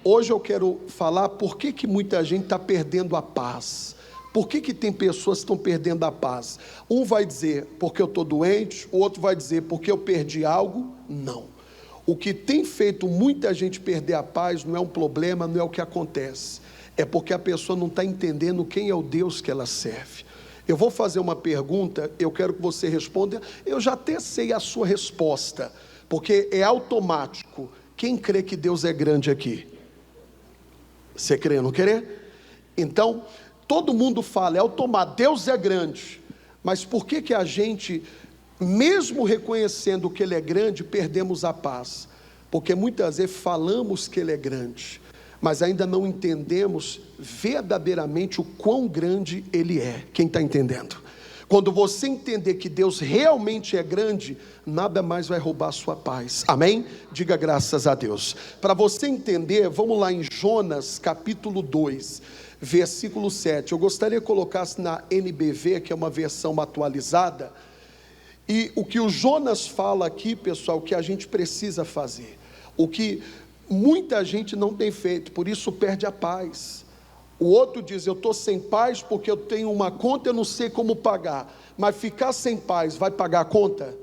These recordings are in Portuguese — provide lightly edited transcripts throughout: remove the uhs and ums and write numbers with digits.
Hoje eu quero falar por que muita gente está perdendo a paz. Por que tem pessoas que estão perdendo a paz? Um vai dizer porque eu estou doente, o outro vai dizer porque eu perdi algo. Não. O que tem feito muita gente perder a paz não é um problema, não é o que acontece. É porque a pessoa não está entendendo quem é o Deus que ela serve. Eu vou fazer uma pergunta, eu quero que você responda. Eu já até sei a sua resposta, porque é automático. Quem crê que Deus é grande aqui? Você crê ou não crê? Então, todo mundo fala, é automático, Deus é grande. Mas por que a gente, mesmo reconhecendo que Ele é grande, perdemos a paz? Porque muitas vezes falamos que Ele é grande, mas ainda não entendemos verdadeiramente o quão grande Ele é. Quem está entendendo? Quando você entender que Deus realmente é grande, nada mais vai roubar a sua paz. Amém? Diga graças a Deus. Para você entender, vamos lá em Jonas capítulo 2, versículo 7. Eu gostaria que colocasse na NBV, que é uma versão atualizada. E o que o Jonas fala aqui, pessoal, que a gente precisa fazer. O que muita gente não tem feito, por isso perde a paz. O outro diz, eu estou sem paz porque eu tenho uma conta, eu não sei como pagar. Mas ficar sem paz, vai pagar a conta?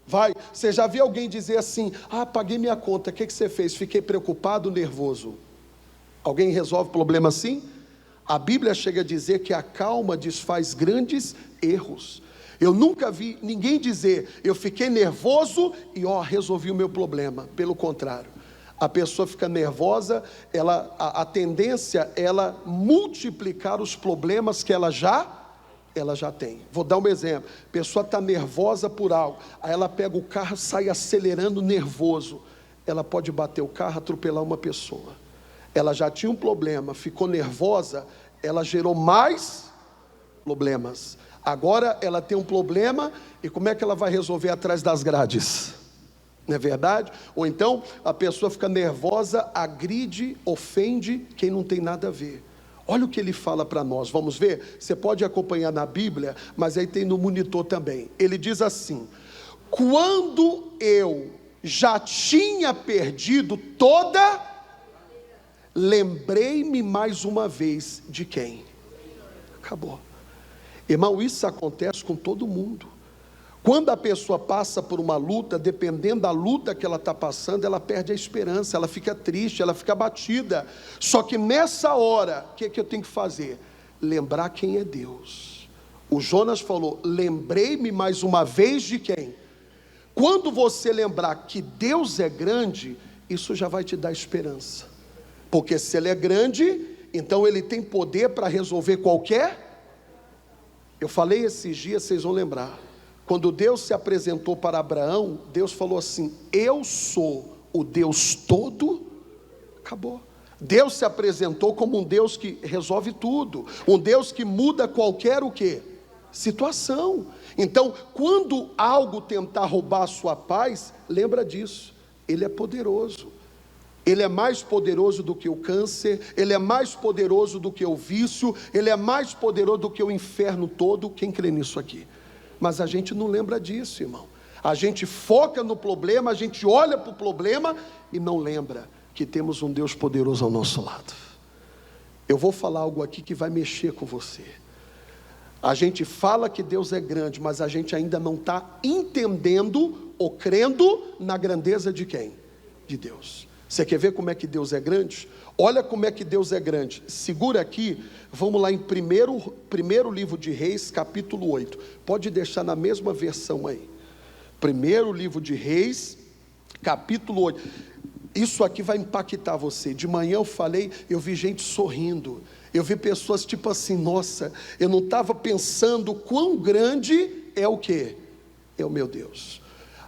Vai. Você já viu alguém dizer assim, paguei minha conta, o que você fez? Fiquei preocupado, nervoso. Alguém resolve problema assim? A Bíblia chega a dizer que a calma desfaz grandes erros. Eu nunca vi ninguém dizer, eu fiquei nervoso e resolvi o meu problema. Pelo contrário. A pessoa fica nervosa, a tendência é ela multiplicar os problemas que ela já tem. Vou dar um exemplo. A pessoa está nervosa por algo, aí ela pega o carro, sai acelerando nervoso. Ela pode bater o carro, atropelar uma pessoa. Ela já tinha um problema, ficou nervosa, ela gerou mais problemas. Agora ela tem um problema, e como é que ela vai resolver atrás das grades? Não é verdade? Ou então a pessoa fica nervosa, agride, ofende quem não tem nada a ver. Olha o que ele fala para nós, vamos ver? Você pode acompanhar na Bíblia, mas aí tem no monitor também. Ele diz assim, quando eu já tinha perdido toda, lembrei-me mais uma vez de quem? Acabou. Irmão, isso acontece com todo mundo. Quando a pessoa passa por uma luta, dependendo da luta que ela está passando, ela perde a esperança, ela fica triste, ela fica abatida. Só que nessa hora, o que eu tenho que fazer? Lembrar quem é Deus. O Jonas falou, lembrei-me mais uma vez de quem? Quando você lembrar que Deus é grande, isso já vai te dar esperança. Porque se Ele é grande, então Ele tem poder para resolver qualquer. Eu falei esses dias, vocês vão lembrar. Quando Deus se apresentou para Abraão, Deus falou assim, eu sou o Deus todo. Acabou. Deus se apresentou como um Deus que resolve tudo, um Deus que muda qualquer o quê? Situação. Então, quando algo tentar roubar a sua paz, lembra disso, Ele é poderoso. Ele é mais poderoso do que o câncer, Ele é mais poderoso do que o vício, Ele é mais poderoso do que o inferno todo. Quem crê nisso aqui? Mas a gente não lembra disso, irmão. A gente foca no problema, a gente olha para o problema e não lembra que temos um Deus poderoso ao nosso lado. Eu vou falar algo aqui que vai mexer com você. A gente fala que Deus é grande, mas a gente ainda não está entendendo ou crendo na grandeza de quem? De Deus. Você quer ver como é que Deus é grande? Olha como é que Deus é grande. Segura aqui, vamos lá em primeiro livro de Reis, capítulo 8. Pode deixar na mesma versão aí. Primeiro livro de Reis, capítulo 8. Isso aqui vai impactar você. De manhã eu falei, eu vi gente sorrindo. Eu vi pessoas tipo assim, nossa, eu não estava pensando quão grande é o quê? É o meu Deus.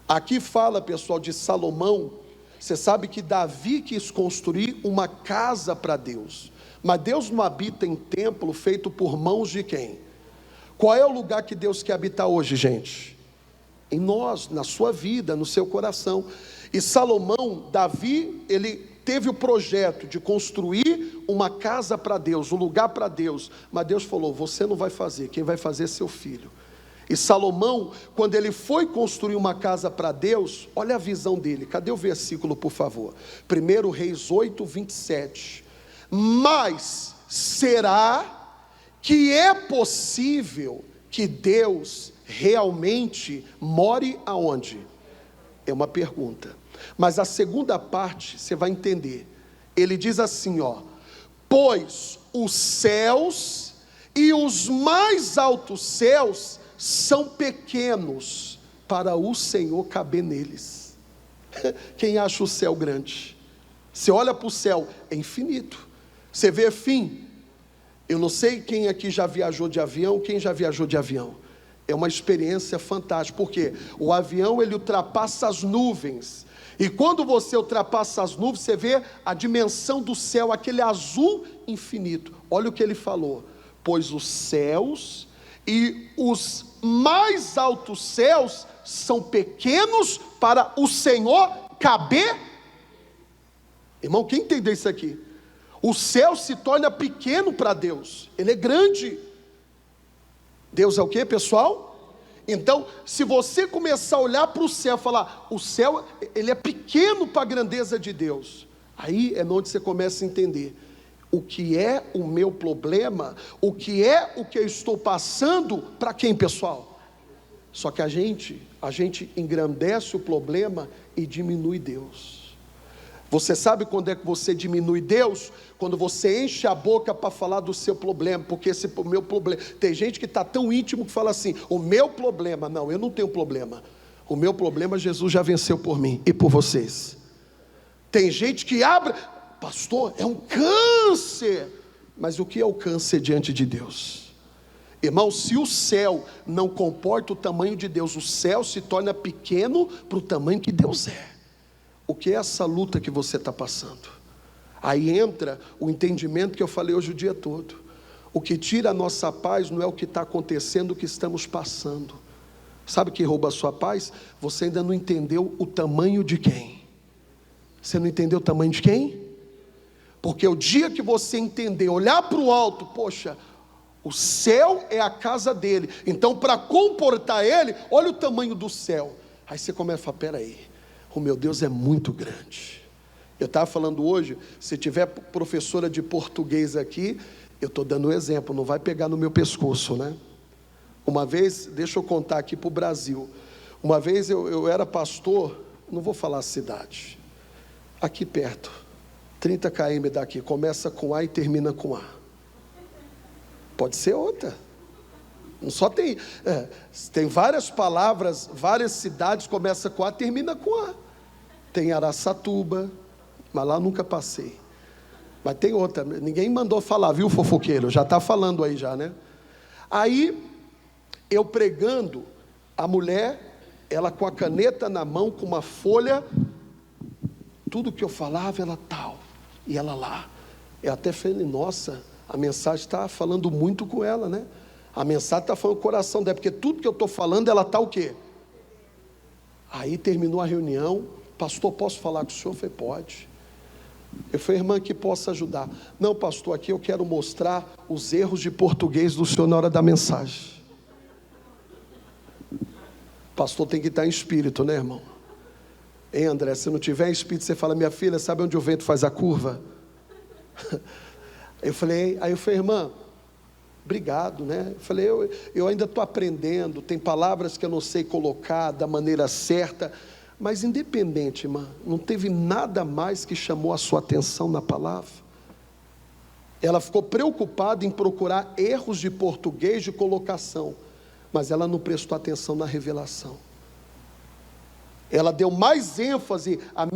Aqui fala, pessoal, de Salomão. Você sabe que Davi quis construir uma casa para Deus, mas Deus não habita em templo feito por mãos de quem? Qual é o lugar que Deus quer habitar hoje, gente? Em nós, na sua vida, no seu coração. E Salomão, Davi, ele teve o projeto de construir uma casa para Deus, um lugar para Deus, mas Deus falou, você não vai fazer, quem vai fazer é seu filho. E Salomão, quando ele foi construir uma casa para Deus, olha a visão dele. Cadê o versículo, por favor? 1 Reis 8, 27. Mas será que é possível que Deus realmente more aonde? É uma pergunta. Mas a segunda parte você vai entender. Ele diz assim, ó: pois os céus e os mais altos céus são pequenos para o Senhor caber neles. Quem acha o céu grande? Você olha para o céu, é infinito. Você vê fim. Eu não sei quem aqui já viajou de avião. Quem já viajou de avião? É uma experiência fantástica, porque o avião ele ultrapassa as nuvens. E quando você ultrapassa as nuvens, você vê a dimensão do céu, aquele azul infinito. Olha o que ele falou: pois os céus e os mais altos céus são pequenos para o Senhor caber. Irmão, quem entendeu isso aqui? O céu se torna pequeno para Deus, ele é grande. Deus é o que, pessoal? Então, se você começar a olhar para o céu, falar, o céu, ele é pequeno para a grandeza de Deus, aí é onde você começa a entender o que é o meu problema, o que é o que eu estou passando, para quem, pessoal? Só que a gente engrandece o problema e diminui Deus. Você sabe quando é que você diminui Deus? Quando você enche a boca para falar do seu problema, porque esse meu problema, tem gente que está tão íntimo que fala assim, o meu problema, não, eu não tenho problema, o meu problema Jesus já venceu por mim e por vocês. Tem gente que abre, pastor, é um câncer, mas o que é o câncer diante de Deus? Irmão, se o céu não comporta o tamanho de Deus, o céu se torna pequeno para o tamanho que Deus é. O que é essa luta que você está passando? Aí entra o entendimento que eu falei hoje o dia todo. O que tira a nossa paz não é o que está acontecendo, o que estamos passando. Sabe o que rouba a sua paz? Você ainda não entendeu o tamanho de quem? Você não entendeu o tamanho de quem? Porque o dia que você entender, olhar para o alto, poxa, o céu é a casa dele, então para comportar ele, olha o tamanho do céu. Aí você começa a falar, peraí, o meu Deus é muito grande. Eu estava falando hoje, se tiver professora de português aqui, eu estou dando um exemplo, não vai pegar no meu pescoço, né? Uma vez, deixa eu contar aqui para o Brasil, uma vez eu era pastor, não vou falar a cidade, aqui perto, 30 km daqui, começa com A e termina com A. Pode ser outra. Não só tem várias palavras, várias cidades, começa com A, termina com A. Tem Araçatuba, mas lá nunca passei. Mas tem outra, ninguém mandou falar, viu, fofoqueiro? Já está falando aí já, né? Aí, eu pregando, a mulher, ela com a caneta na mão, com uma folha, tudo que eu falava, ela tal, e ela lá. Eu até falei, nossa, a mensagem está falando muito com ela, né? A mensagem está falando no coração dela, porque tudo que eu estou falando, ela está o quê? Aí terminou a reunião, pastor, posso falar com o senhor? Eu falei, pode. Eu falei, irmã, que possa ajudar. Não, pastor, aqui eu quero mostrar os erros de português do senhor na hora da mensagem. Pastor tem que estar em espírito, né, irmão? Hein, André, se não tiver em espírito, você fala, minha filha, sabe onde o vento faz a curva? Aí eu falei, irmã, obrigado, né? Eu falei, eu ainda estou aprendendo, tem palavras que eu não sei colocar da maneira certa, mas independente, irmã, não teve nada mais que chamou a sua atenção na palavra. Ela ficou preocupada em procurar erros de português de colocação, mas ela não prestou atenção na revelação. Ela deu mais ênfase à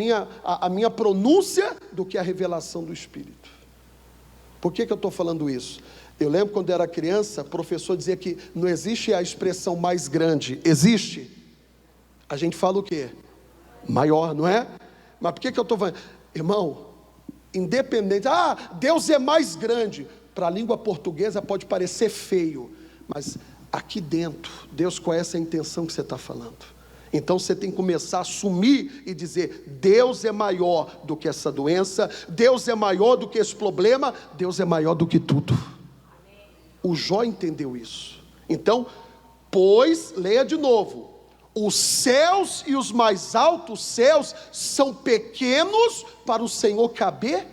minha pronúncia do que à revelação do Espírito. Por que eu estou falando isso? Eu lembro quando era criança, o professor dizia que não existe a expressão mais grande. Existe? A gente fala o quê? Maior, não é? Mas por que eu estou falando? Irmão, independente, Deus é mais grande. Para a língua portuguesa pode parecer feio, mas aqui dentro, Deus conhece a intenção que você está falando. Então você tem que começar a assumir e dizer, Deus é maior do que essa doença, Deus é maior do que esse problema, Deus é maior do que tudo. O Jó entendeu isso. Então, Pois, leia de novo, os céus e os mais altos céus são pequenos para o Senhor caber.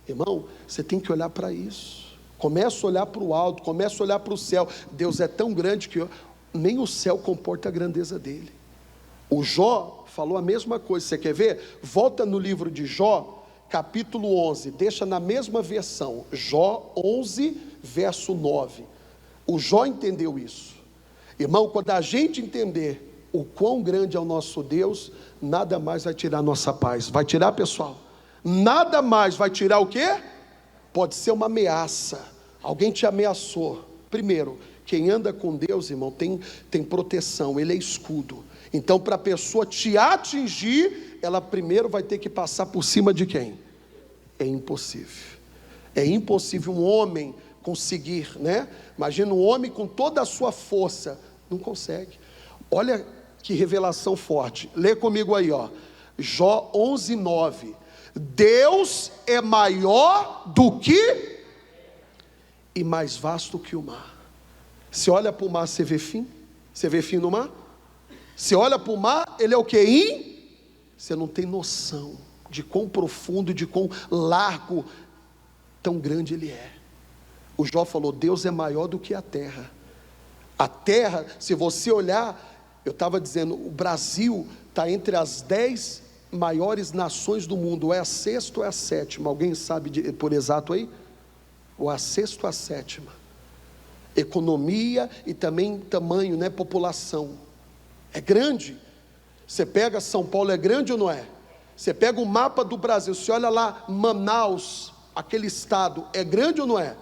Irmão, você tem que olhar para isso. Começa a olhar para o alto, começa a olhar para o céu. Deus é tão grande que nem o céu comporta a grandeza dele. O Jó falou a mesma coisa. Você quer ver? Volta no livro de Jó, capítulo 11, deixa na mesma versão, Jó 11, verso 9. O Jó entendeu isso. Irmão, quando a gente entender o quão grande é o nosso Deus, nada mais vai tirar nossa paz. Vai tirar, pessoal? Nada mais vai tirar o quê? Pode ser uma ameaça. Alguém te ameaçou. Primeiro, quem anda com Deus, irmão, tem proteção, ele é escudo. Então, para a pessoa te atingir, ela primeiro vai ter que passar por cima de quem? É impossível. É impossível um homem conseguir, né? Imagina um homem com toda a sua força, não consegue. Olha que revelação forte. Lê comigo aí, ó. Jó 11, 9. Deus é maior do que e mais vasto que o mar. Você olha para o mar, você vê fim? Você vê fim no mar? Você olha para o mar, ele é o que? Você não tem noção de quão profundo, de quão largo, tão grande ele é. O Jó falou, Deus é maior do que a terra. A terra, se você olhar, eu estava dizendo, o Brasil está entre as 10 maiores nações do mundo, é a sexta ou é a sétima? Alguém sabe por exato aí? Ou a sexta ou a sétima? Economia e também tamanho, né? População. É grande. Você pega São Paulo, é grande ou não é? Você pega o mapa do Brasil, você olha lá, Manaus, aquele estado, é grande ou não é?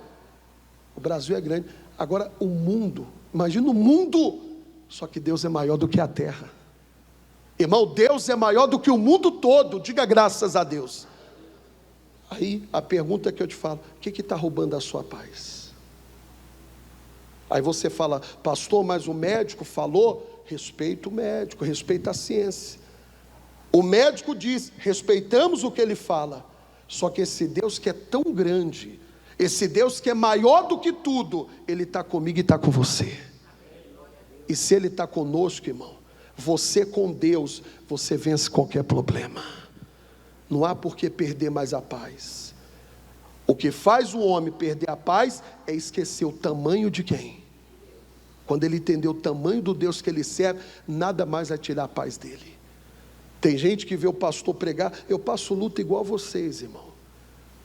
O Brasil é grande. Agora o mundo, imagina o mundo, só que Deus é maior do que a terra. Irmão, Deus é maior do que o mundo todo, diga graças a Deus. Aí a pergunta que eu te falo, o que está roubando a sua paz? Aí você fala, pastor, mas o médico falou, respeita o médico, respeita a ciência. O médico diz, respeitamos o que ele fala, só que esse Deus que é tão grande, esse Deus que é maior do que tudo, ele está comigo e está com você. E se ele está conosco, irmão, você com Deus, você vence qualquer problema. Não há por que perder mais a paz. O que faz o homem perder a paz é esquecer o tamanho de quem? Quando ele entender o tamanho do Deus que ele serve, nada mais vai tirar a paz dele. Tem gente que vê o pastor pregar, eu passo luta igual a vocês, irmão.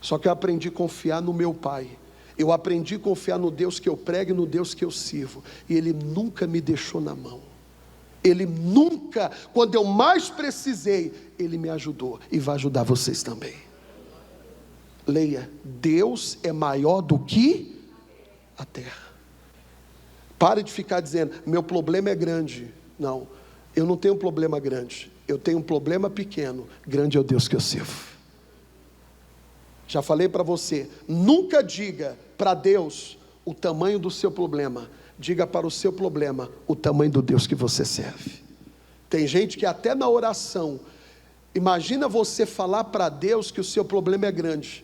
Só que eu aprendi a confiar no meu Pai. Eu aprendi a confiar no Deus que eu prego e no Deus que eu sirvo. E Ele nunca me deixou na mão. Ele nunca, quando eu mais precisei, Ele me ajudou. E vai ajudar vocês também. Leia, Deus é maior do que a terra. Pare de ficar dizendo, meu problema é grande. Não, eu não tenho um problema grande. Eu tenho um problema pequeno. Grande é o Deus que eu sirvo. Já falei para você, nunca diga para Deus o tamanho do seu problema. Diga para o seu problema o tamanho do Deus que você serve. Tem gente que até na oração, imagina você falar para Deus que o seu problema é grande.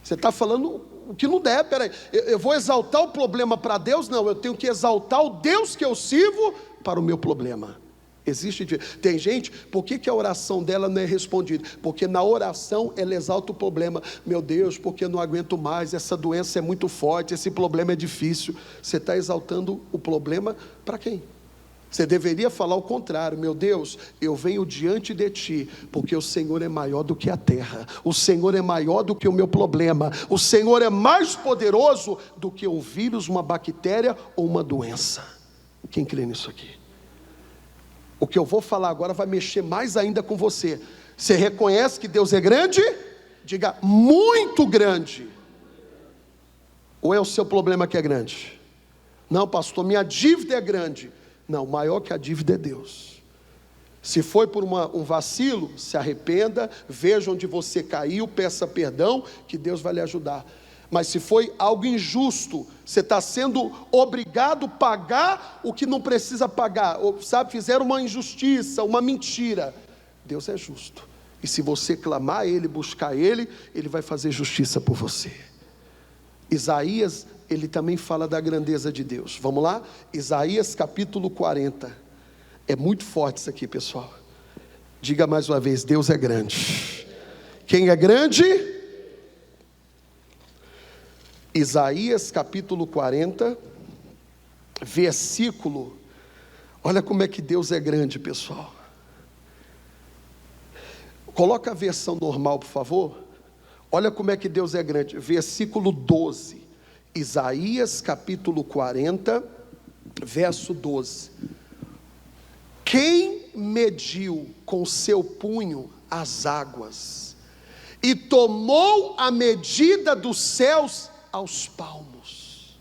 Você está falando o que não der, peraí, eu vou exaltar o problema para Deus? Não, eu tenho que exaltar o Deus que eu sirvo para o meu problema. Tem gente, por que a oração dela não é respondida? Porque na oração ela exalta o problema. Meu Deus, porque eu não aguento mais, essa doença é muito forte, esse problema é difícil. Você está exaltando o problema para quem? Você deveria falar o contrário. Meu Deus, eu venho diante de Ti, porque o Senhor é maior do que a terra, o Senhor é maior do que o meu problema, o Senhor é mais poderoso do que um vírus, uma bactéria ou uma doença. Quem crê nisso aqui? O que eu vou falar agora vai mexer mais ainda com você. Você reconhece que Deus é grande? Diga, muito grande. Ou é o seu problema que é grande? Não, pastor, minha dívida é grande. Não, maior que a dívida é Deus. Se foi por um vacilo, se arrependa, veja onde você caiu, peça perdão, que Deus vai lhe ajudar. Mas se foi algo injusto, você está sendo obrigado a pagar o que não precisa pagar, ou, sabe, fizeram uma injustiça, uma mentira. Deus é justo, e se você clamar a Ele, buscar Ele, Ele vai fazer justiça por você. Isaías, ele também fala da grandeza de Deus. Vamos lá? Isaías capítulo 40. É muito forte isso aqui, pessoal. Diga mais uma vez: Deus é grande. Quem é grande? Isaías capítulo 40, versículo. Olha como é que Deus é grande, pessoal. Coloca a versão normal, por favor. Olha como é que Deus é grande. Versículo 12. Isaías capítulo 40, verso 12. Quem mediu com seu punho as águas e tomou a medida dos céus aos palmos?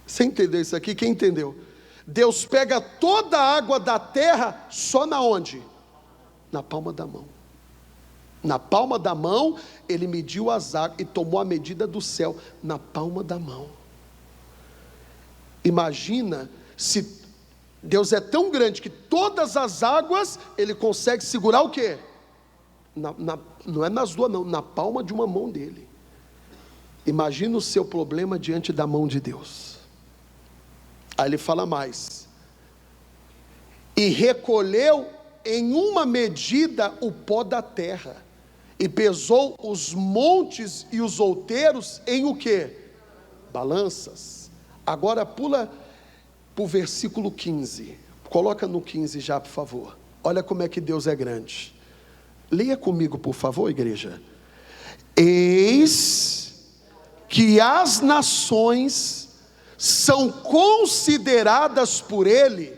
Você entendeu isso aqui? Quem entendeu? Deus pega toda a água da terra só na onde? Na palma da mão. Na palma da mão ele mediu as águas e tomou a medida do céu na palma da mão. Imagina se Deus é tão grande que todas as águas ele consegue segurar o quê? Não é nas duas não, na palma de uma mão dele. Imagina o seu problema diante da mão de Deus. Aí ele fala mais: e recolheu em uma medida o pó da terra, e pesou os montes e os outeiros em o quê? Balanças. Agora pula para o versículo 15, coloca no 15 já, por favor. Olha como é que Deus é grande. Leia comigo, por favor, igreja. Eis que as nações são consideradas por ele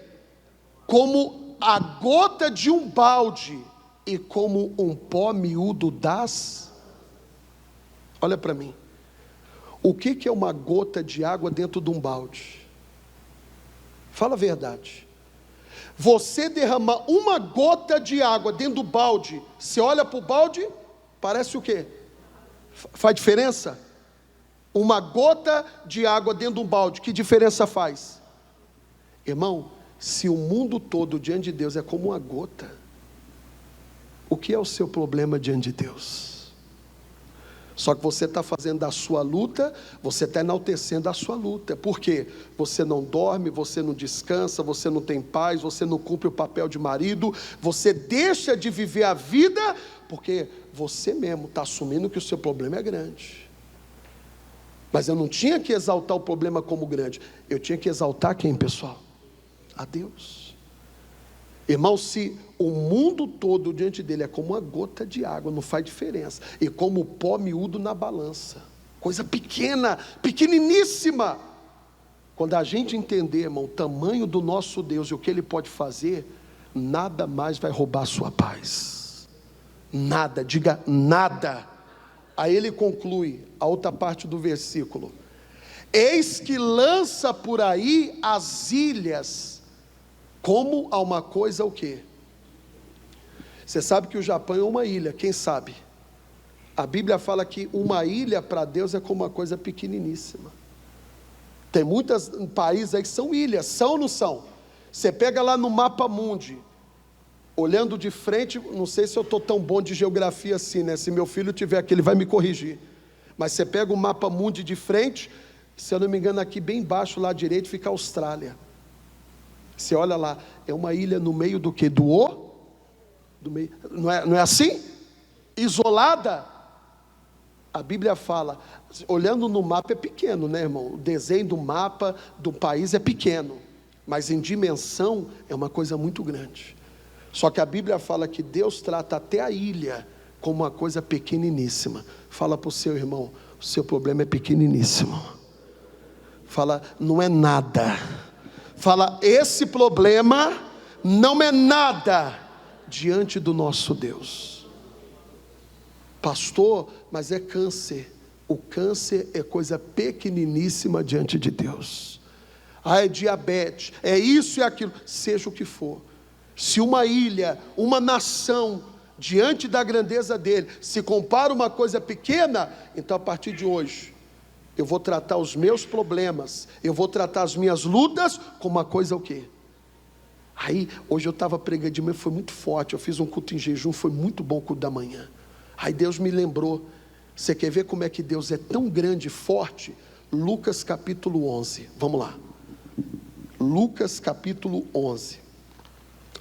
como a gota de um balde e como um pó miúdo das... Olha para mim. O que é uma gota de água dentro de um balde? Fala a verdade. Você derramar uma gota de água dentro do balde, você olha para o balde, parece o quê? Faz diferença? Uma gota de água dentro de um balde, que diferença faz? Irmão, se o mundo todo diante de Deus é como uma gota, o que é o seu problema diante de Deus? Só que você está fazendo da sua luta, você está enaltecendo a sua luta. Por quê? Você não dorme, você não descansa, você não tem paz, você não cumpre o papel de marido, você deixa de viver a vida, porque você mesmo está assumindo que o seu problema é grande. Mas eu não tinha que exaltar o problema como grande, eu tinha que exaltar quem, pessoal? A Deus. Irmão, se o mundo todo diante dele é como uma gota de água, não faz diferença, e como pó miúdo na balança, coisa pequena, pequeniníssima. Quando a gente entender, irmão, o tamanho do nosso Deus e o que ele pode fazer, nada mais vai roubar a sua paz. Nada, diga nada. Aí ele conclui a outra parte do versículo: eis que lança por aí as ilhas, como a uma coisa o quê? Você sabe que o Japão é uma ilha, quem sabe? A Bíblia fala que uma ilha para Deus é como uma coisa pequeniníssima. Tem muitos países aí que são ilhas, são ou não são? Você pega lá no mapa mundi, olhando de frente, não sei se eu estou tão bom de geografia assim, né? Se meu filho tiver aqui, ele vai me corrigir. Mas você pega o mapa mundi de frente, se eu não me engano, aqui bem embaixo, lá à direita, fica a Austrália. Você olha lá, é uma ilha no meio do quê? Do meio, não é assim? Isolada. A Bíblia fala, olhando no mapa é pequeno, né, irmão? O desenho do mapa do país é pequeno, mas em dimensão é uma coisa muito grande. Só que a Bíblia fala que Deus trata até a ilha como uma coisa pequeniníssima. Fala para o seu irmão, o seu problema é pequeniníssimo. Fala, não é nada. Fala, esse problema não é nada diante do nosso Deus. Pastor, mas é câncer. O câncer é coisa pequeniníssima diante de Deus. Ah, é diabetes, é isso e aquilo, seja o que for. Se uma ilha, uma nação, diante da grandeza dele, se compara uma coisa pequena, então a partir de hoje, eu vou tratar os meus problemas, eu vou tratar as minhas lutas como uma coisa o quê? Aí, hoje eu estava pregando de manhã, foi muito forte, eu fiz um culto em jejum, foi muito bom o culto da manhã. Aí Deus me lembrou, você quer ver como é que Deus é tão grande e forte? Lucas capítulo 11, vamos lá. Lucas capítulo 11.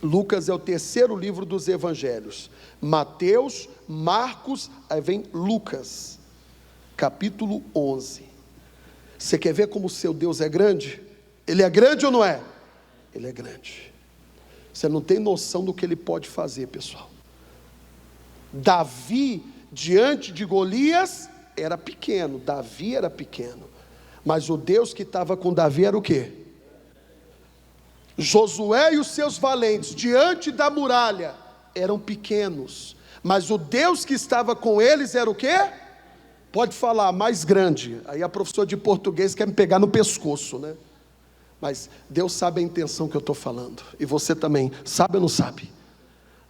Lucas é o terceiro livro dos evangelhos. Mateus, Marcos, aí vem Lucas, capítulo 11. Você quer ver como o seu Deus é grande? Ele é grande ou não é? Ele é grande. Você não tem noção do que ele pode fazer, pessoal. Davi, diante de Golias, era pequeno. Davi era pequeno. Mas o Deus que estava com Davi era o quê? Josué e os seus valentes, diante da muralha, eram pequenos. Mas o Deus que estava com eles era o quê? Pode falar, mais grande. Aí a professora de português quer me pegar no pescoço, né? Mas Deus sabe a intenção que eu estou falando. E você também, sabe ou não sabe?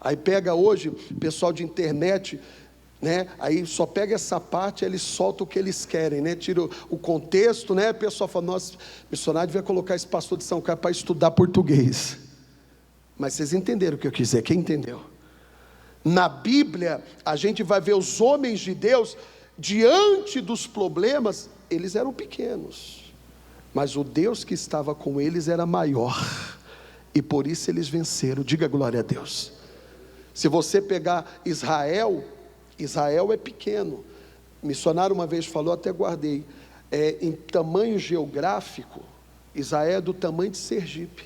Aí pega hoje, pessoal de internet, né? Aí só pega essa parte, eles soltam o que eles querem, né? Tira o contexto, né? O pessoal fala, nossa, missionário vai colocar esse pastor de São Carlos para estudar português. Mas vocês entenderam o que eu quis dizer? Quem entendeu? Na Bíblia, a gente vai ver os homens de Deus, diante dos problemas, eles eram pequenos. Mas o Deus que estava com eles era maior, e por isso eles venceram. Diga glória a Deus. Se você pegar Israel é pequeno. O missionário uma vez falou, até guardei, em tamanho geográfico, Israel é do tamanho de Sergipe.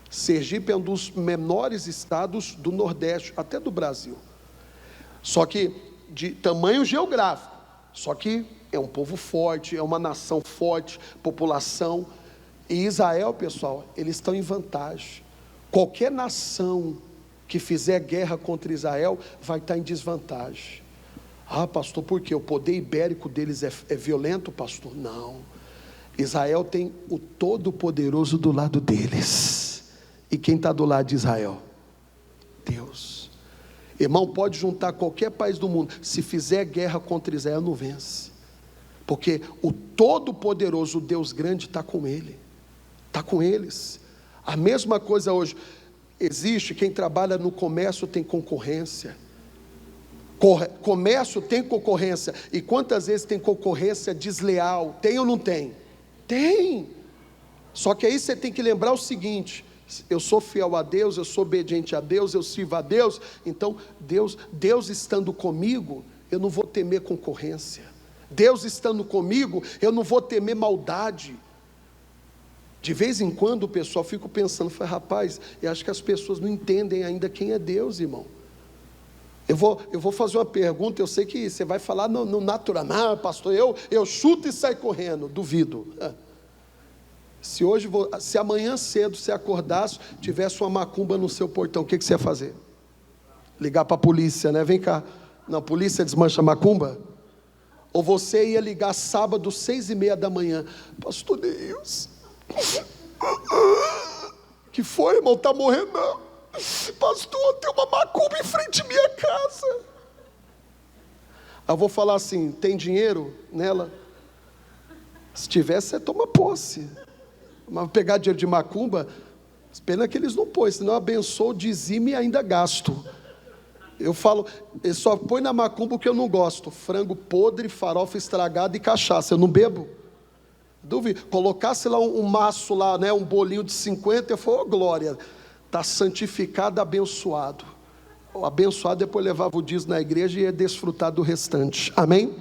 Sergipe é um dos menores estados do Nordeste, até do Brasil. Só que de tamanho geográfico, só que é um povo forte, é uma nação forte, população. E Israel, pessoal, eles estão em vantagem. Qualquer nação que fizer guerra contra Israel vai estar em desvantagem. Ah, pastor, por quê? O poder ibérico deles é violento, pastor? Não. Israel tem o Todo-Poderoso do lado deles. E quem está do lado de Israel? Deus. Irmão, pode juntar qualquer país do mundo, se fizer guerra contra Israel, não vence. Porque o Todo-Poderoso, o Deus grande, está com ele. Está com eles. A mesma coisa hoje. Existe, quem trabalha no comércio tem concorrência. Comércio tem concorrência. E quantas vezes tem concorrência desleal? Tem ou não tem? Tem. Só que aí você tem que lembrar o seguinte: eu sou fiel a Deus, eu sou obediente a Deus, eu sirvo a Deus. Então Deus estando comigo, eu não vou temer concorrência. Deus estando comigo, eu não vou temer maldade. De vez em quando o pessoal fica pensando, rapaz, eu acho que as pessoas não entendem ainda quem é Deus, irmão. Eu vou fazer uma pergunta, eu sei que você vai falar no natural, não, pastor, eu chuto e saio correndo, duvido. Se amanhã cedo você acordasse, tivesse uma macumba no seu portão, o que você ia fazer? Ligar para a polícia, né? Vem cá, não, a polícia desmancha macumba? Ou você ia ligar sábado, 6:30 da manhã, pastor Deus, que foi, irmão? Está morrendo não? Pastor, tem uma macumba em frente à minha casa. Eu vou falar assim, tem dinheiro nela? Se tivesse, você toma posse. Mas pegar dinheiro de macumba, pena que eles não põem, senão abençoo, dizime e ainda gasto. Eu falo, ele só põe na macumba o que eu não gosto: frango podre, farofa estragada e cachaça. Eu não bebo. Duvido. Colocasse lá um maço lá, né, um bolinho de 50, eu falo, glória, está santificado, abençoado. O abençoado depois levava o dízimo na igreja e ia desfrutar do restante. Amém?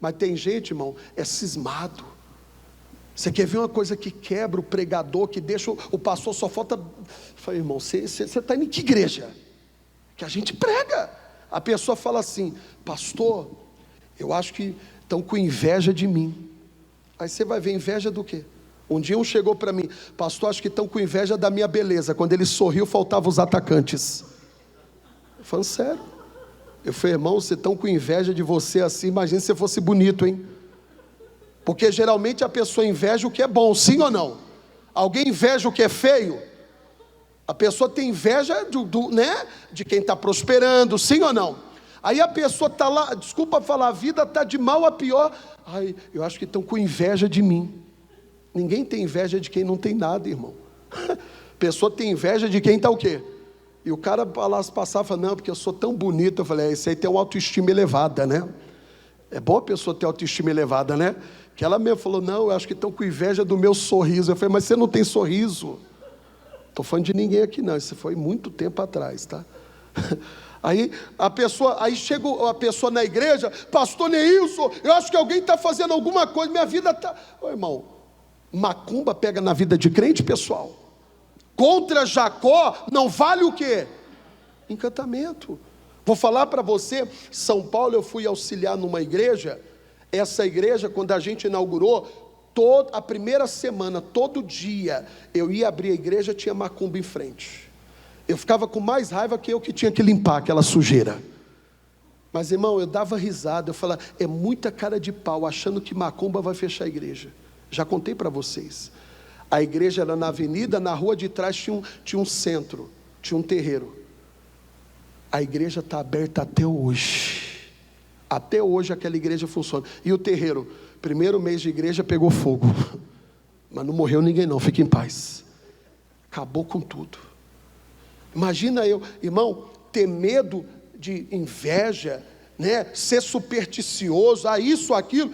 Mas tem gente, irmão, é cismado. Você quer ver uma coisa que quebra o pregador, que deixa o pastor, só falta. Eu falei, irmão, você está indo em que igreja? Que a gente prega. A pessoa fala assim, pastor, eu acho que estão com inveja de mim. Aí você vai ver inveja do quê? Um dia um chegou para mim, pastor, acho que estão com inveja da minha beleza. Quando ele sorriu, faltavam os atacantes. Eu falando sério. Eu falei, irmão, vocês estão com inveja de você assim, imagina se você fosse bonito, hein? Porque geralmente a pessoa inveja o que é bom, sim ou não? Alguém inveja o que é feio? A pessoa tem inveja né, de quem está prosperando, sim ou não? Aí a pessoa está lá, desculpa falar, a vida está de mal a pior. Ai, eu acho que estão com inveja de mim. Ninguém tem inveja de quem não tem nada, irmão. A pessoa tem inveja de quem está o quê? E o cara lá passava e falava, não, porque eu sou tão bonito. Eu falei, esse aí tem uma autoestima elevada, né? É bom a pessoa ter autoestima elevada, né? Que ela mesmo falou, não, eu acho que estão com inveja do meu sorriso. Eu falei, mas você não tem sorriso. Estou falando de ninguém aqui não, isso foi muito tempo atrás, tá? Aí chega a pessoa na igreja, pastor Neilson, eu acho que alguém está fazendo alguma coisa, minha vida está... Ô irmão, macumba pega na vida de crente, pessoal. Contra Jacó não vale o quê? Encantamento. Vou falar para você, São Paulo eu fui auxiliar numa igreja, essa igreja quando a gente inaugurou, a primeira semana, todo dia, eu ia abrir a igreja, tinha macumba em frente. Eu ficava com mais raiva que eu que tinha que limpar aquela sujeira. Mas irmão, eu dava risada, eu falava, é muita cara de pau, achando que macumba vai fechar a igreja. Já contei para vocês. A igreja era na avenida, na rua de trás tinha um centro, tinha um terreiro. A igreja está aberta até hoje. Até hoje aquela igreja funciona. E o terreiro, primeiro mês de igreja pegou fogo. Mas não morreu ninguém não, fique em paz. Acabou com tudo. Imagina eu, irmão, ter medo de inveja, né? Ser supersticioso, isso, aquilo.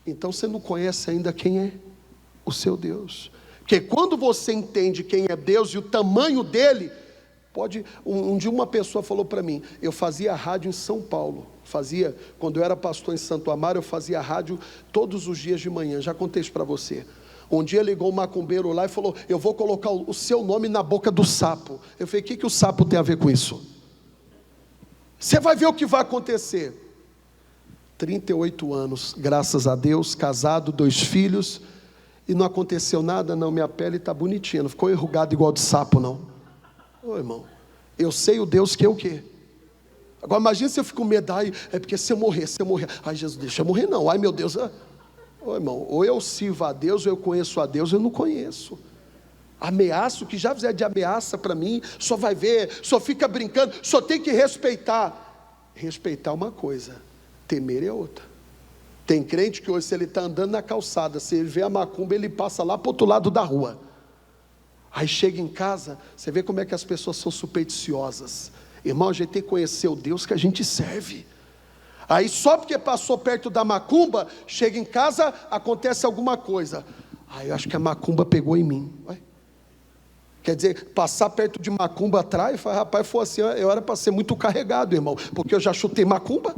Então você não conhece ainda quem é o seu Deus. Porque quando você entende quem é Deus e o tamanho dele, um dia uma pessoa falou para mim, eu fazia rádio em São Paulo, quando eu era pastor em Santo Amaro, eu fazia rádio todos os dias de manhã, já contei isso para você. Um dia ligou um macumbeiro lá e falou, eu vou colocar o seu nome na boca do sapo. Eu falei, o que o sapo tem a ver com isso? Você vai ver o que vai acontecer. 38 anos, graças a Deus, casado, 2 filhos, e não aconteceu nada, não, minha pele está bonitinha, não ficou enrugada igual de sapo, não. Ô irmão, eu sei o Deus que é o quê? Agora imagina se eu fico com medo, é porque se eu morrer, ai Jesus, deixa eu morrer não, ai meu Deus, ô irmão, ou eu sirvo a Deus, ou eu conheço a Deus, eu não conheço. Ameaço, o que já fizer de ameaça para mim, só vai ver, só fica brincando, só tem que respeitar. Respeitar uma coisa, temer é outra. Tem crente que hoje, se ele está andando na calçada, se ele vê a macumba, ele passa lá para o outro lado da rua. Aí chega em casa, você vê como é que as pessoas são supersticiosas. Irmão, a gente tem que conhecer o Deus que a gente serve. Aí só porque passou perto da macumba, chega em casa, acontece alguma coisa. Eu acho que a macumba pegou em mim. Quer dizer, passar perto de macumba atrai, rapaz, foi assim, eu era para ser muito carregado, irmão, porque eu já chutei macumba.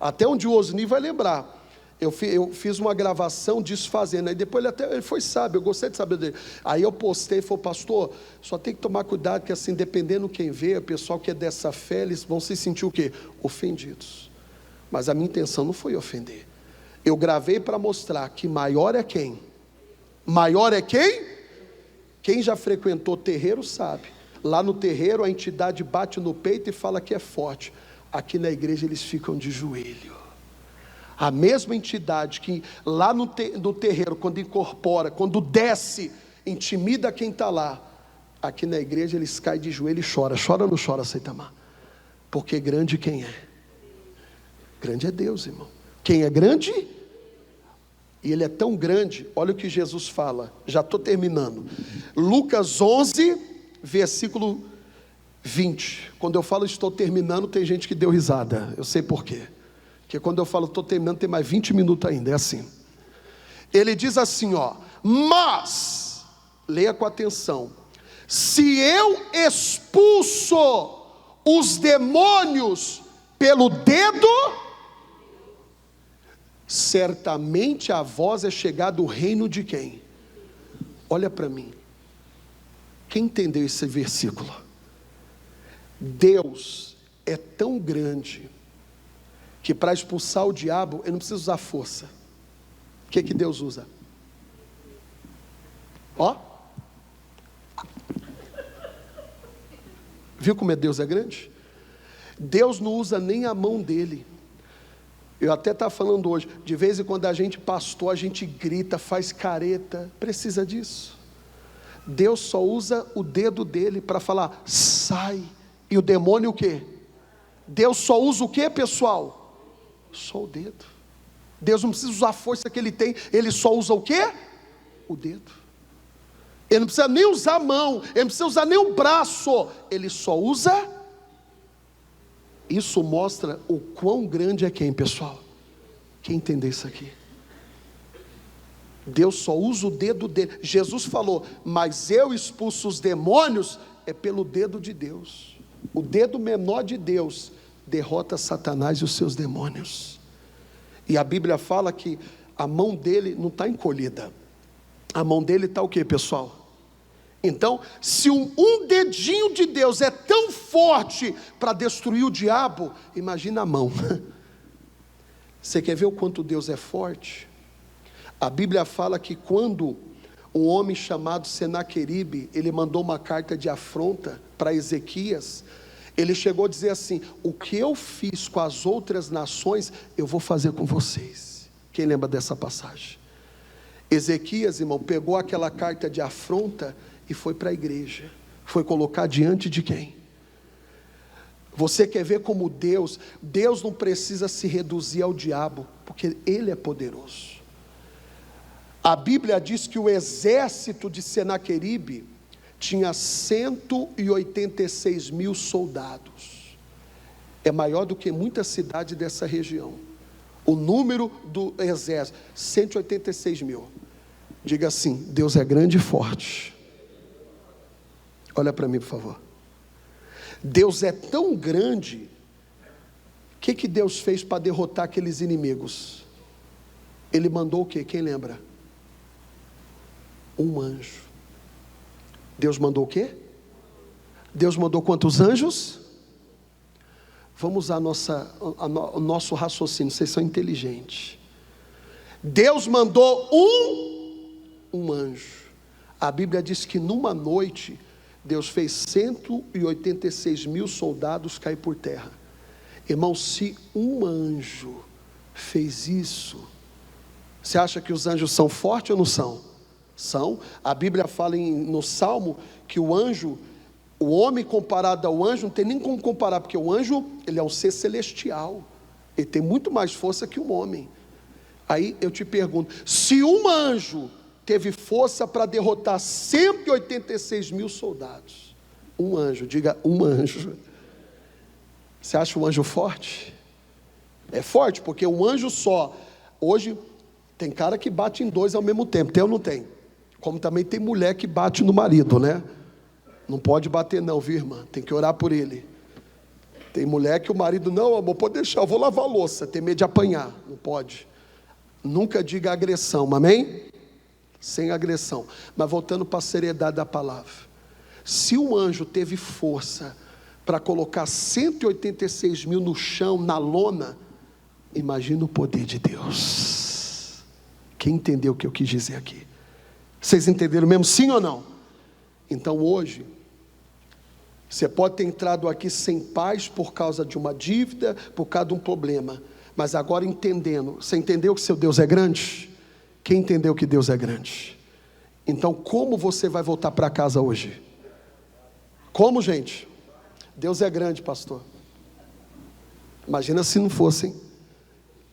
Até onde o Osni vai lembrar. Eu fiz uma gravação desfazendo, aí depois ele foi sábio, eu gostei de saber dele. Aí eu postei e falei, pastor, só tem que tomar cuidado, que assim, dependendo quem vê, o pessoal que é dessa fé, eles vão se sentir o quê? Ofendidos. Mas a minha intenção não foi ofender. Eu gravei para mostrar que maior é quem? Maior é quem? Quem já frequentou terreiro sabe. Lá no terreiro a entidade bate no peito e fala que é forte. Aqui na igreja eles ficam de joelho. A mesma entidade que lá no terreiro, quando incorpora, quando desce, intimida quem está lá, aqui na igreja eles caem de joelho e choram. Chora ou não chora, Seitamar? Porque grande quem é? Grande é Deus, irmão. Quem é grande? E ele é tão grande, olha o que Jesus fala, já estou terminando. Lucas 11, versículo 20. Quando eu falo estou terminando, tem gente que deu risada, eu sei por quê. Porque quando eu falo estou terminando, tem mais 20 minutos ainda, é assim. Ele diz assim, mas, leia com atenção, se eu expulso os demônios pelo dedo, certamente a vós é chegado o reino de quem? Olha para mim, quem entendeu esse versículo? Deus é tão grande, que para expulsar o diabo, ele não precisa usar força. O que Deus usa? Viu como Deus é grande? Deus não usa nem a mão dele. Eu até estava falando hoje, de vez em quando a gente pastor, a gente grita, faz careta, precisa disso. Deus só usa o dedo dele para falar, sai, e o demônio o quê? Deus só usa o quê, pessoal? Só o dedo. Deus não precisa usar a força que ele tem, ele só usa o quê? O dedo. Ele não precisa nem usar a mão, ele não precisa usar nem o braço, ele só usa. Isso mostra o quão grande é quem, pessoal? Quem entender isso aqui? Deus só usa o dedo dele. Jesus falou, mas eu expulso os demônios, é pelo dedo de Deus. O dedo menor de Deus derrota Satanás e os seus demônios. E a Bíblia fala que a mão dele não está encolhida. A mão dele está o que, pessoal? Então, se um dedinho de Deus é tão forte para destruir o diabo, imagina a mão. Você quer ver o quanto Deus é forte? A Bíblia fala que quando um homem chamado Senaqueribe, ele mandou uma carta de afronta para Ezequias, ele chegou a dizer assim, o que eu fiz com as outras nações, eu vou fazer com vocês. Quem lembra dessa passagem? Ezequias, irmão, pegou aquela carta de afronta e foi para a igreja, foi colocar diante de quem? Você quer ver como Deus não precisa se reduzir ao diabo, porque Ele é poderoso. A Bíblia diz que o exército de Senaqueribe tinha 186 mil soldados, é maior do que muita cidade dessa região, o número do exército, 186 mil, diga assim, Deus é grande e forte. Olha para mim, por favor. Deus é tão grande, o que Deus fez para derrotar aqueles inimigos? Ele mandou o quê? Quem lembra? Um anjo. Deus mandou o quê? Deus mandou quantos anjos? Vamos usar o nosso raciocínio, vocês são inteligentes. Deus mandou um anjo. A Bíblia diz que numa noite, Deus fez 186 mil soldados cair por terra. Irmão, se um anjo fez isso, você acha que os anjos são fortes ou não são? São. A Bíblia fala no Salmo que o anjo, o homem comparado ao anjo, não tem nem como comparar, porque o anjo, ele é um ser celestial, ele tem muito mais força que o homem. Aí eu te pergunto, se um anjo teve força para derrotar 186 mil soldados, um anjo, diga um anjo, você acha um anjo forte? É forte, porque um anjo só, hoje tem cara que bate em dois ao mesmo tempo, tem ou não tem? Como também tem mulher que bate no marido, né? Não pode bater não, viu, irmã? Tem que orar por ele. Tem mulher que o marido, não amor, pode deixar, eu vou lavar a louça, tem medo de apanhar, não pode. Nunca diga agressão, amém? Sem agressão. Mas voltando para a seriedade da palavra, se um anjo teve força para colocar 186 mil no chão, na lona, imagina o poder de Deus. Quem entendeu o que eu quis dizer aqui? Vocês entenderam mesmo, sim ou não? Então hoje, você pode ter entrado aqui sem paz por causa de uma dívida, por causa de um problema, mas agora entendendo, você entendeu que seu Deus é grande? Quem entendeu que Deus é grande? Então como você vai voltar para casa hoje? Como, gente? Deus é grande, pastor. Imagina se não fossem.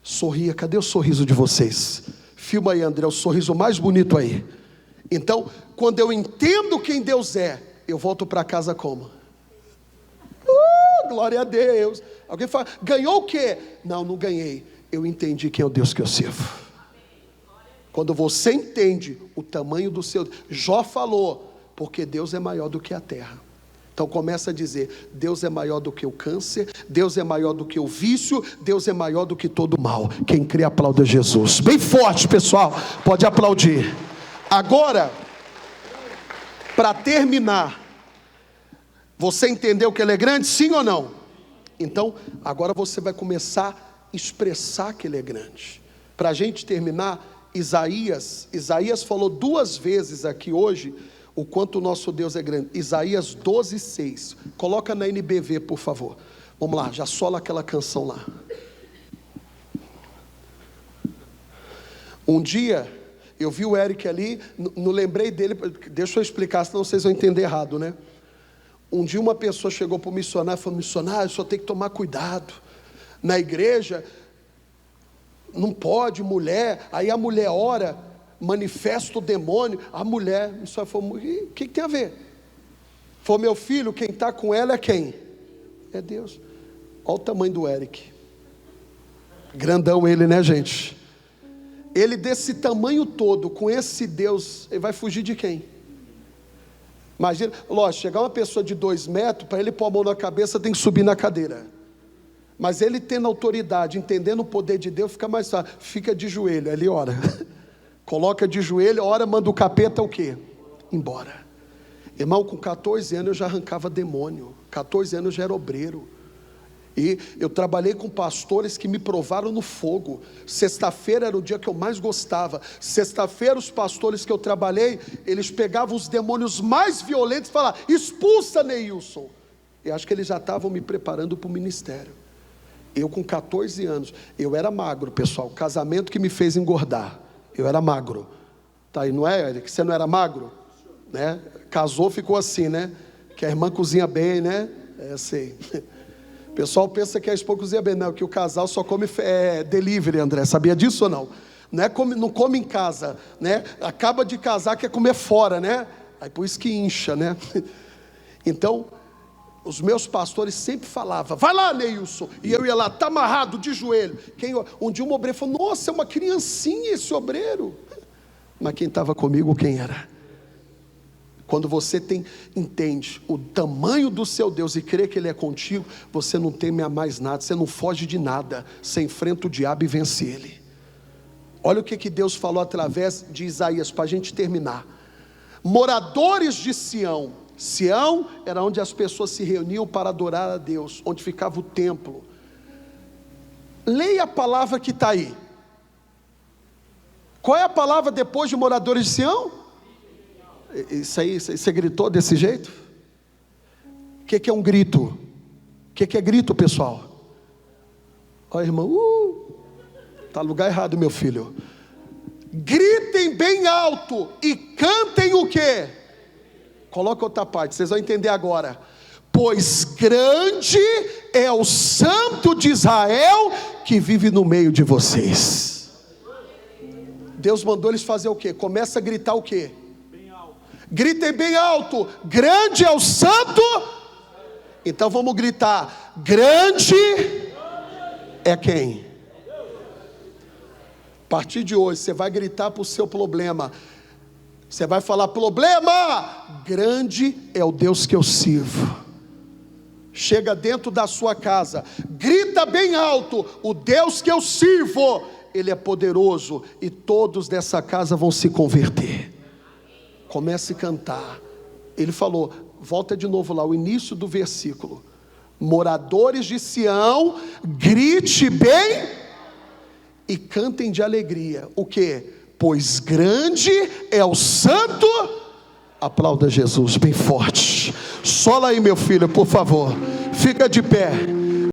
Sorria, cadê o sorriso de vocês? Filma aí, André, o sorriso mais bonito aí. Então, quando eu entendo quem Deus é, eu volto para casa como? Glória a Deus. Alguém fala, ganhou o quê? Não, não ganhei. Eu entendi quem é o Deus que eu sirvo. Quando você entende o tamanho do seu... Jó falou, porque Deus é maior do que a terra. Então começa a dizer, Deus é maior do que o câncer, Deus é maior do que o vício, Deus é maior do que todo mal. Quem crê, aplauda Jesus. Bem forte, pessoal, pode aplaudir. Agora, para terminar, você entendeu que Ele é grande, sim ou não? Então, agora você vai começar a expressar que Ele é grande. Para a gente terminar, Isaías falou 2 vezes aqui hoje, o quanto o nosso Deus é grande. Isaías 12:6, coloca na NBV, por favor. Vamos lá, já sola aquela canção lá. Um dia, eu vi o Eric ali, não lembrei dele, deixa eu explicar, senão vocês vão entender errado, né? Um dia uma pessoa chegou para o missionário e falou, missionário, só tem que tomar cuidado, na igreja, não pode, mulher, aí a mulher ora, manifesta o demônio, a mulher, só falou, o que tem a ver? Falou, meu filho, quem está com ela é quem? É Deus. Olha o tamanho do Eric. Grandão ele, né, gente? Ele desse tamanho todo, com esse Deus, ele vai fugir de quem? Imagina, lógico, chegar uma pessoa de 2 metros, para ele pôr a mão na cabeça, tem que subir na cadeira. Mas ele tendo autoridade, entendendo o poder de Deus, fica mais fácil. Fica de joelho, ali ora. Coloca de joelho, ora, manda o capeta o quê? Embora. Irmão, com 14 anos eu já arrancava demônio. 14 anos eu já era obreiro. E eu trabalhei com pastores que me provaram no fogo. Sexta-feira era o dia que eu mais gostava. Sexta-feira os pastores que eu trabalhei, eles pegavam os demônios mais violentos e falavam: expulsa, Neilson. Eu acho que eles já estavam me preparando para o ministério. Eu com 14 anos, eu era magro, pessoal. Casamento que me fez engordar. Eu era magro. Tá aí, não é? Que você não era magro? Né? Casou, ficou assim, né? Que a irmã cozinha bem, né? É assim. O pessoal pensa que a esposa cozinha bem. Não, que o casal só come delivery, André. Sabia disso ou não? Não come em casa, né? Acaba de casar, quer comer fora, né? Aí por isso que incha, né? Então, os meus pastores sempre falavam: vai lá, Neilson. E eu ia lá, tá amarrado, de joelho. Um dia um obreiro falou: nossa, é uma criancinha esse obreiro. Mas quem estava comigo, quem era? Quando você entende o tamanho do seu Deus e crê que Ele é contigo, você não teme a mais nada, você não foge de nada, você enfrenta o diabo e vence ele. Olha o que Deus falou através de Isaías, para a gente terminar. Moradores de Sião. Sião era onde as pessoas se reuniam para adorar a Deus, onde ficava o templo. Leia a palavra que está aí. Qual é a palavra depois de moradores de Sião? Isso aí, você gritou desse jeito? O que é um grito? O que é grito, pessoal? Olha, irmão, está no lugar errado, meu filho. Gritem bem alto e cantem o quê? Coloca outra parte, vocês vão entender agora. Pois grande é o Santo de Israel que vive no meio de vocês. Deus mandou eles fazer o quê? Começa a gritar o quê? Gritem bem alto: grande é o Santo. Então vamos gritar: grande é quem? A partir de hoje você vai gritar para o seu problema. Você vai falar: problema, grande é o Deus que eu sirvo. Chega dentro da sua casa, grita bem alto: o Deus que eu sirvo, Ele é poderoso, e todos dessa casa vão se converter. Comece a cantar. Ele falou, volta de novo lá, o início do versículo: moradores de Sião, grite bem e cantem de alegria. O que? Pois grande é o Santo. Aplauda Jesus bem forte. Sola aí, meu filho, por favor. Fica de pé.